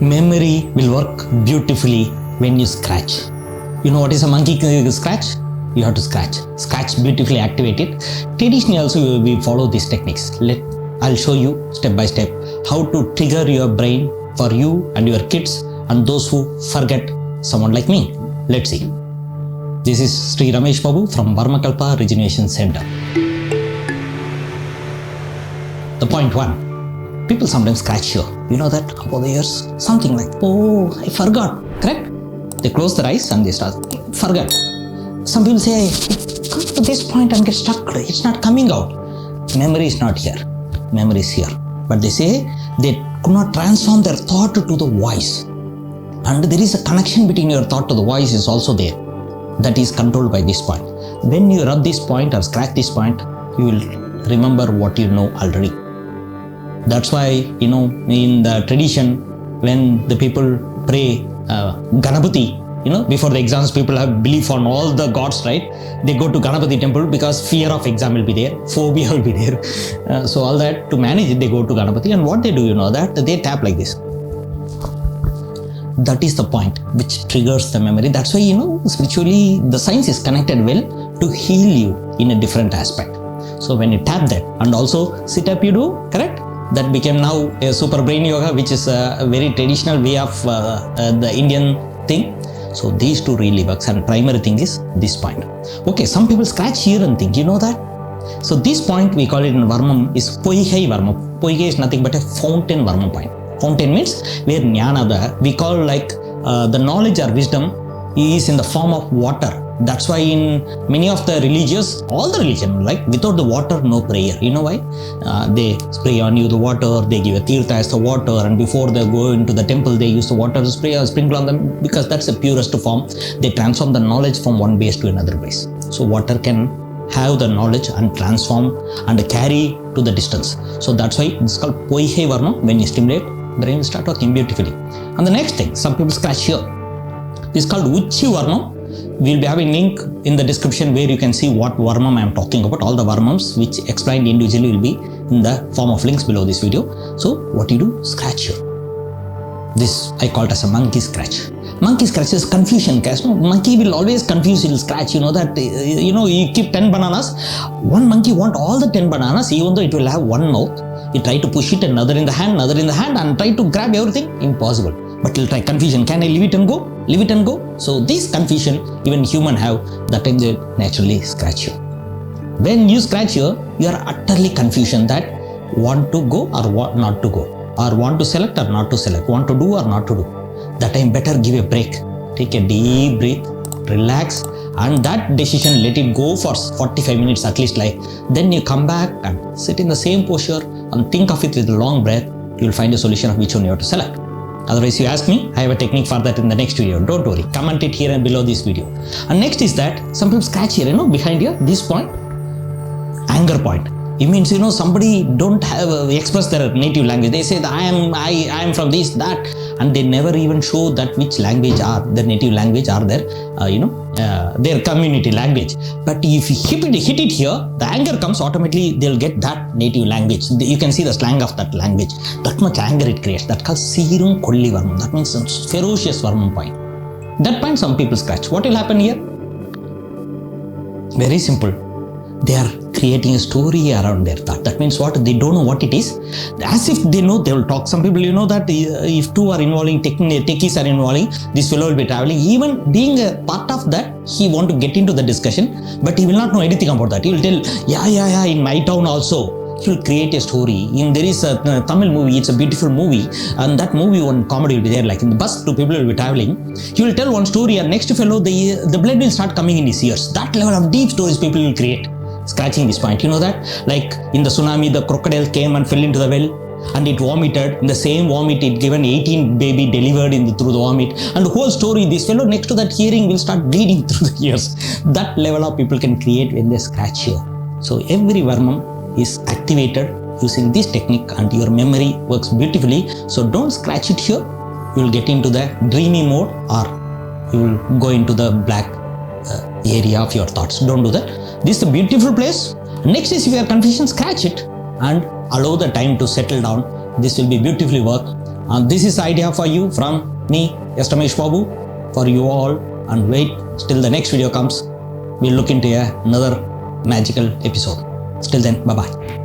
Memory will work beautifully when you scratch. You know what is a monkey scratch? You have to scratch. Scratch beautifully activated. Traditionally also we follow these techniques. I'll show you step by step how to trigger your brain for you and your kids and those who forget, someone like me. Let's see. This is Sri Ramesh Babu from Varmam Regeneration Center. The point 1. People sometimes scratch here. You know that over the years? Something like, oh, I forgot. Correct? They close their eyes and they start, forget. Some people say, come to this point and get stuck. It's not coming out. Memory is not here. Memory is here. But they say they could not transform their thought to the voice. And there is a connection between your thought to the voice is also there. That is controlled by this point. When you rub this point or scratch this point, you will remember what you know already. That's why, in the tradition, when the people pray ganapati, before the exams, people have belief on all the gods, right? They go to Ganapati temple because fear of exam will be there, phobia will be there. So all that, to manage it, they go to Ganapati. And what they do, that they tap like this. That is the point which triggers the memory. That's why, spiritually, the science is connected well to heal you in a different aspect. So when you tap that, and also sit up you do, correct? That became now a super brain yoga, which is a very traditional way of the Indian thing. So these two really works, and primary thing is this point. Okay, some people scratch here and think, you know that? So this point, we call it in Varmam, is Poihai Varmam. Poihai is nothing but a fountain Varmam point. Fountain means where jnana, we call like the knowledge or wisdom is in the form of water. That's why in many of the religions, all the religion, like without the water, no prayer. You know why? They spray on you the water, they give a tirtha as the water, and before they go into the temple, they use the water to spray or sprinkle on them because that's the purest form. They transform the knowledge from one base to another base. So water can have the knowledge and transform and carry to the distance. So that's why it's called Poihai Varmam. When you stimulate, brain will start working beautifully. And the next thing, some people scratch here. This is called Uchi Varmam. We'll be having a link in the description where you can see what Varmam I am talking about. All the Varmams which explained individually will be in the form of links below this video. So what you do? Scratch here. This I call it as a monkey scratch. Monkey scratch is confusion. No, monkey will always confuse, he'll scratch. You keep 10 bananas. One monkey want all the 10 bananas, even though it will have one mouth. You try to push it, another in the hand, and try to grab everything. Impossible. But he'll try confusion. Can I leave it and go? Leave it and go? So this confusion, even human have, that time they naturally scratch you. When you scratch here, you are utterly confusion that want to go or want not to go, or want to select or not to select, want to do or not to do. That time better give a break. Take a deep breath, relax, and that decision let it go for 45 minutes at least. Then you come back and sit in the same posture and think of it with a long breath. You will find a solution of which one you have to select. Otherwise, you ask me, I have a technique for that in the next video. Don't worry, comment it here and below this video. And next is that some people scratch here, behind here, this point, anger point. It means, somebody don't have express their native language. They say that I am from this, that, and they never even show that which language are their native language or their community language. But if you hit it here, the anger comes automatically. They'll get that native language. You can see the slang of that language. That much anger it creates. That called Sirum Kolli Varmam. That means ferocious Varmam point. That point some people scratch. What will happen here? Very simple. They are creating a story around their thought. That means what? They don't know what it is. As if they know, they will talk. Some people, that if two are involving, techies are involving, this fellow will be traveling. Even being a part of that, he want to get into the discussion, but he will not know anything about that. He will tell, yeah, in my town also. He will create a story. There is a Tamil movie, it's a beautiful movie, and that movie, one comedy will be there, like in the bus, two people will be traveling. He will tell one story, and next fellow, the blood will start coming in his ears. That level of deep stories people will create. Scratching this point, that? Like in the tsunami, the crocodile came and fell into the well and it vomited. In the same vomit, it given 18 baby delivered through the vomit. And the whole story, this fellow next to that hearing will start bleeding through the ears. That level of people can create when they scratch here. So every Varmam is activated using this technique and your memory works beautifully. So don't scratch it here. You will get into the dreamy mode or you will go into the black area of your thoughts. Don't do that. This is a beautiful place. Next is if you are confusion, scratch it and allow the time to settle down. This will be beautifully work This is the idea for you from me, yes, Ramesh Babu, for you all. And wait till the next video comes. We'll look into another magical episode. Till then, bye-bye.